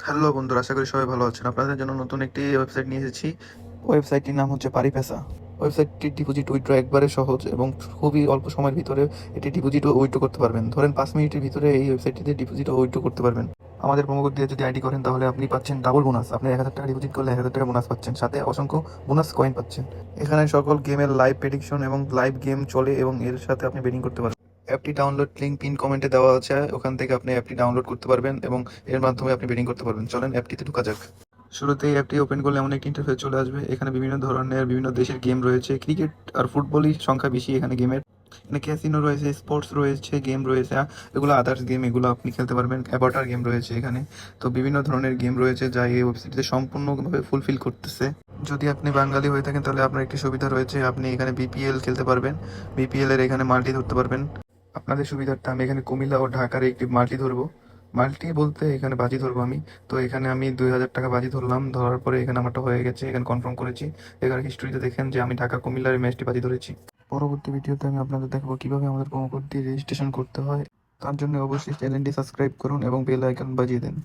Hello বন্ধুরা, আশা করি সবাই ভালো আছেন। আপনাদের জন্য নতুন একটি ওয়েবসাইট নিয়ে এসেছি। ওয়েবসাইটটির নাম হচ্ছে পারিপেসা। ওয়েবসাইটটি ডিপোজিট উইথড্র একবারে সহজ এবং খুবই অল্প সময়ের ভিতরে এটি ডিপোজিট ও উইথড্র করতে পারবেন। ধরেন 5 মিনিটের ভিতরে এই ওয়েবসাইটটিতে ডিপোজিট ও উইথড্র করতে পারবেন। আমাদের প্রোমো কোড দিয়ে যদি আইডি করেন তাহলে আপনি পাচ্ছেন ডাবল বোনাস। আপনি 1000 টাকা ডিপোজিট করলে 1000 টাকা বোনাস পাচ্ছেন, সাথে অসংখ্য বোনাস কয়েন পাচ্ছেন। এখানে সকল গেমের লাইভ প্রেডিকশন এবং লাইভ গেম চলে এবং এর সাথে আপনি বেটিং করতে পারবেন। অ্যাপটি ডাউনলোড লিঙ্ক পিন কমেন্টে দেওয়া আছে, ওখান থেকে আপনি অ্যাপটি ডাউনলোড করতে পারবেন এবং এর মাধ্যমে আপনি বেটিং করতে পারবেন। চলেন অ্যাপটিতে ঢোকা যাক। শুরুতেই অ্যাপটি ওপেন করলে এমন একটি ইন্টারফেস চলে আসবে। এখানে বিভিন্ন ধরনের বিভিন্ন দেশের গেম রয়েছে। ক্রিকেট আর ফুটবলই সংখ্যা বেশি এখানে গেমের। এখানে ক্যাসিনো রয়েছে, স্পোর্টস রয়েছে, গেম রয়েছে, এগুলো আদার্স গেম, এগুলো আপনি খেলতে পারবেন। অ্যাভাটার গেম রয়েছে এখানে। তো বিভিন্ন ধরনের গেম রয়েছে যা এই ওয়েবসাইটে সম্পূর্ণভাবে ফুলফিল করতেছে। যদি আপনি বাঙালি হয়ে থাকেন তাহলে আপনার একটি সুবিধা রয়েছে, আপনি এখানে বিপিএল খেলতে পারবেন। বিপিএল এর এখানে মাল্টি ধরতে পারবেন। আপনাদের সুবিধার্থে আমি এখানে কুমিল্লা ও ঢাকার একটি মাল্টি ধরবো। মাল্টি বলতে এখানে বাজি ধরবো আমি। তো এখানে আমি 2000 টাকা বাজি ধরলাম, ধরার পরে এখানে আমারটা হয়ে গেছে, এখানে কনফার্ম করেছি। এখানে হিস্ট্রিতে দেখেন যে আমি ঢাকা কুমিল্লার এই ম্যাচটি বাজি ধরেছি। পরবর্তী ভিডিওতে আমি আপনাদের দেখাবো কিভাবে আমাদের প্রোমো কোড দিয়ে রেজিস্ট্রেশন করতে হয়। তার জন্য অবশ্যই চ্যানেলটি সাবস্ক্রাইব করুন এবং বেল আইকন বাজিয়ে দিন।